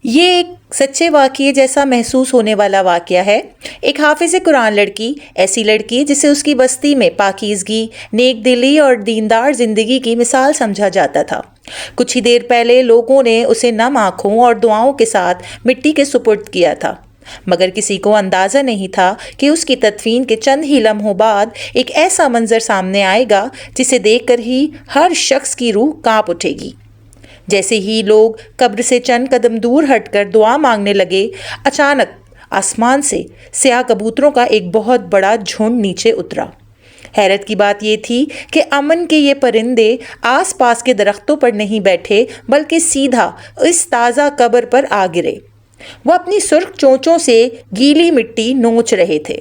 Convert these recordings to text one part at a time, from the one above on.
یہ ایک سچے واقعے جیسا محسوس ہونے والا واقعہ ہے۔ ایک حافظ قرآن لڑکی، ایسی لڑکی جسے اس کی بستی میں پاکیزگی، نیک دلی اور دیندار زندگی کی مثال سمجھا جاتا تھا، کچھ ہی دیر پہلے لوگوں نے اسے نم آنکھوں اور دعاؤں کے ساتھ مٹی کے سپرد کیا تھا، مگر کسی کو اندازہ نہیں تھا کہ اس کی تدفین کے چند ہی لمحوں بعد ایک ایسا منظر سامنے آئے گا جسے دیکھ کر ہی ہر شخص کی روح کانپ اٹھے گی۔ جیسے ہی لوگ قبر سے چند قدم دور ہٹ کر دعا مانگنے لگے، اچانک آسمان سے سیاہ کبوتروں کا ایک بہت بڑا جھنڈ نیچے اترا۔ حیرت کی بات یہ تھی کہ امن کے یہ پرندے آس پاس کے درختوں پر نہیں بیٹھے بلکہ سیدھا اس تازہ قبر پر آ گرے۔ وہ اپنی سرخ چونچوں سے گیلی مٹی نوچ رہے تھے،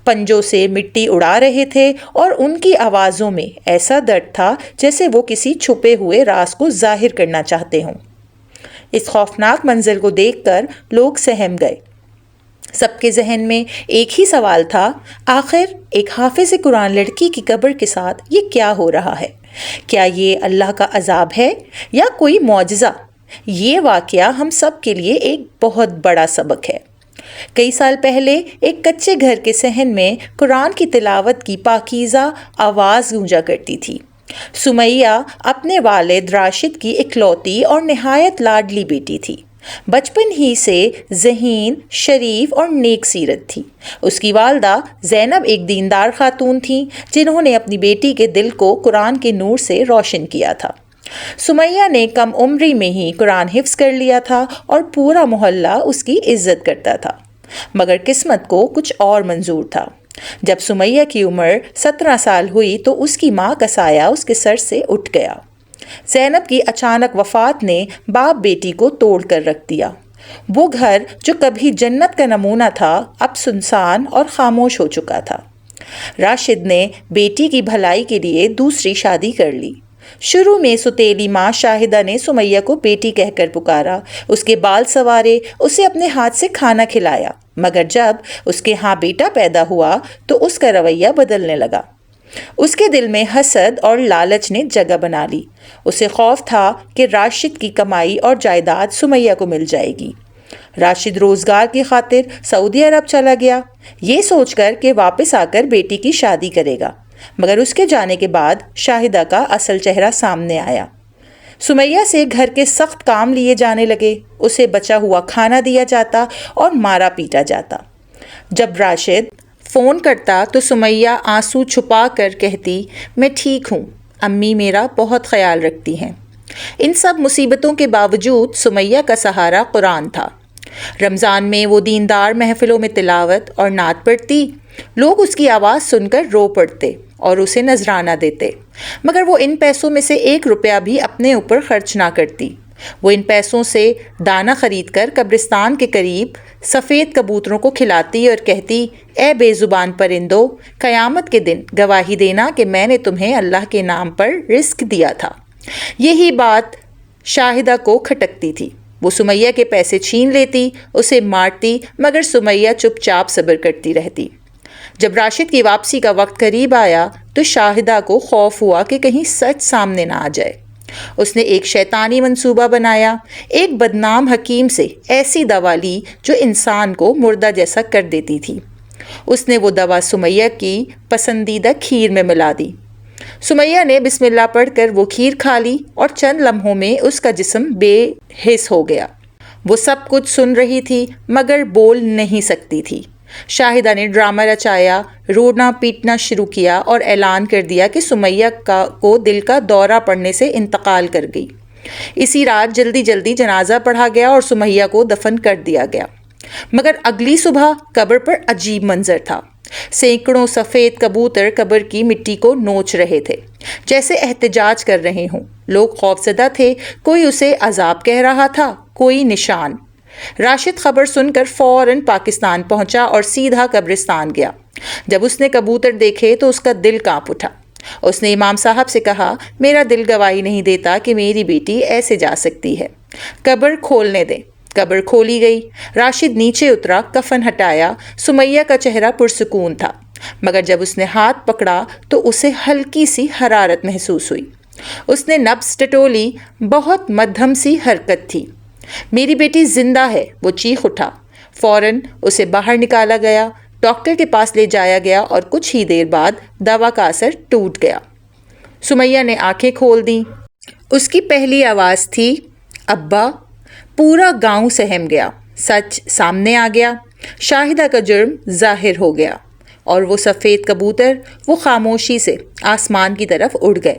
پنجوں سے مٹی اڑا رہے تھے اور ان کی آوازوں میں ایسا درد تھا جیسے وہ کسی چھپے ہوئے راز کو ظاہر کرنا چاہتے ہوں۔ اس خوفناک منظر کو دیکھ کر لوگ سہم گئے۔ سب کے ذہن میں ایک ہی سوال تھا، آخر ایک حافظ قرآن لڑکی کی قبر کے ساتھ یہ کیا ہو رہا ہے؟ کیا یہ اللہ کا عذاب ہے یا کوئی معجزہ؟ یہ واقعہ ہم سب کے لیے ایک بہت بڑا سبق ہے۔ کئی سال پہلے ایک کچے گھر کے صحن میں قرآن کی تلاوت کی پاکیزہ آواز گونجا کرتی تھی۔ سمیہ اپنے والد راشد کی اکلوتی اور نہایت لاڈلی بیٹی تھی۔ بچپن ہی سے ذہین، شریف اور نیک سیرت تھی۔ اس کی والدہ زینب ایک دیندار خاتون تھیں جنہوں نے اپنی بیٹی کے دل کو قرآن کے نور سے روشن کیا تھا۔ سمیہ نے کم عمری میں ہی قرآن حفظ کر لیا تھا اور پورا محلہ اس کی عزت کرتا تھا، مگر قسمت کو کچھ اور منظور تھا۔ جب سمیہ کی عمر 17 سال ہوئی تو اس کی ماں کا سایہ اس کے سر سے اٹھ گیا۔ زینب کی اچانک وفات نے باپ بیٹی کو توڑ کر رکھ دیا۔ وہ گھر جو کبھی جنت کا نمونہ تھا اب سنسان اور خاموش ہو چکا تھا۔ راشد نے بیٹی کی بھلائی کے لیے دوسری شادی کر لی۔ شروع میں ستیلی ماں شاہدہ نے سمیہ کو بیٹی کہہ کر پکارا، اس کے بال سنوارے، اسے اپنے ہاتھ سے کھانا کھلایا، مگر جب اس کے ہاں بیٹا پیدا ہوا تو اس کا رویہ بدلنے لگا۔ اس کے دل میں حسد اور لالچ نے جگہ بنا لی۔ اسے خوف تھا کہ راشد کی کمائی اور جائیداد سمیہ کو مل جائے گی۔ راشد روزگار کی خاطر سعودی عرب چلا گیا، یہ سوچ کر کہ واپس آ کر بیٹی کی شادی کرے گا، مگر اس کے جانے کے بعد شاہدہ کا اصل چہرہ سامنے آیا۔ سمیہ سے گھر کے سخت کام لیے جانے لگے، اسے بچا ہوا کھانا دیا جاتا اور مارا پیٹا جاتا۔ جب راشد فون کرتا تو سمیہ آنسو چھپا کر کہتی، میں ٹھیک ہوں، امی میرا بہت خیال رکھتی ہیں۔ ان سب مصیبتوں کے باوجود سمیہ کا سہارا قرآن تھا۔ رمضان میں وہ دیندار محفلوں میں تلاوت اور نعت پڑھتی، لوگ اس کی آواز سن کر رو پڑتے اور اسے نذرانہ دیتے، مگر وہ ان پیسوں میں سے 1 روپیہ بھی اپنے اوپر خرچ نہ کرتی۔ وہ ان پیسوں سے دانہ خرید کر قبرستان کے قریب سفید کبوتروں کو کھلاتی اور کہتی، اے بے زبان پرندو، قیامت کے دن گواہی دینا کہ میں نے تمہیں اللہ کے نام پر رزق دیا تھا۔ یہی بات شاہدہ کو کھٹکتی تھی۔ وہ سمیہ کے پیسے چھین لیتی، اسے مارتی، مگر سمیہ چپ چاپ صبر کرتی رہتی۔ جب راشد کی واپسی کا وقت قریب آیا تو شاہدہ کو خوف ہوا کہ کہیں سچ سامنے نہ آ جائے۔ اس نے ایک شیطانی منصوبہ بنایا، ایک بدنام حکیم سے ایسی دوا لی جو انسان کو مردہ جیسا کر دیتی تھی۔ اس نے وہ دوا سمیہ کی پسندیدہ کھیر میں ملا دی۔ سمیہ نے بسم اللہ پڑھ کر وہ کھیر کھا لی اور چند لمحوں میں اس کا جسم بے حس ہو گیا۔ وہ سب کچھ سن رہی تھی مگر بول نہیں سکتی تھی۔ شاہدہ نے ڈرامہ رچایا، رونا پیٹنا شروع کیا اور اعلان کر دیا کہ سمیہ کو دل کا دورہ پڑنے سے انتقال کر گئی۔ اسی رات جلدی جلدی جنازہ پڑھا گیا اور سمیہ کو دفن کر دیا گیا، مگر اگلی صبح قبر پر عجیب منظر تھا۔ سینکڑوں سفید کبوتر قبر کی مٹی کو نوچ رہے تھے جیسے احتجاج کر رہے ہوں۔ لوگ خوفزدہ تھے، کوئی اسے عذاب کہہ رہا تھا، کوئی نشان۔ راشد خبر سن کر فوراً پاکستان پہنچا اور سیدھا قبرستان گیا۔ جب اس نے کبوتر دیکھے تو اس کا دل کانپ اٹھا۔ اس نے امام صاحب سے کہا، میرا دل گواہی نہیں دیتا کہ میری بیٹی ایسے جا سکتی ہے، قبر کھولنے دیں۔ قبر کھولی گئی، راشد نیچے اترا، کفن ہٹایا۔ سمیہ کا چہرہ پرسکون تھا، مگر جب اس نے ہاتھ پکڑا تو اسے ہلکی سی حرارت محسوس ہوئی۔ اس نے نبض ٹٹولی، بہت مدھم سی حرکت تھی۔ میری بیٹی زندہ ہے، وہ چیخ اٹھا۔ فوراً اسے باہر نکالا گیا، ڈاکٹر کے پاس لے جایا گیا اور کچھ ہی دیر بعد دوا کا اثر ٹوٹ گیا۔ سمیہ نے آنکھیں کھول دیں۔ اس کی پہلی آواز تھی ابا۔ پورا گاؤں سہم گیا، سچ سامنے آ گیا، شاہدہ کا جرم ظاہر ہو گیا، اور وہ سفید کبوتر وہ خاموشی سے آسمان کی طرف اڑ گئے،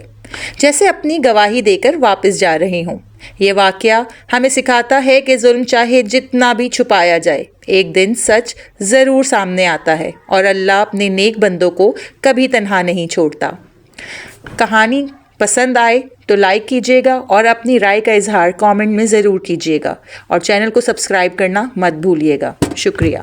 جیسے اپنی گواہی دے کر واپس جا رہے ہوں۔ یہ واقعہ ہمیں سکھاتا ہے کہ ظلم چاہے جتنا بھی چھپایا جائے، ایک دن سچ ضرور سامنے آتا ہے، اور اللہ اپنے نیک بندوں کو کبھی تنہا نہیں چھوڑتا۔ کہانی پسند آئے تو لائک کیجیے گا اور اپنی رائے کا اظہار کامنٹ میں ضرور کیجیے گا، اور چینل کو سبسکرائب کرنا مت بھولیے گا۔ شکریہ۔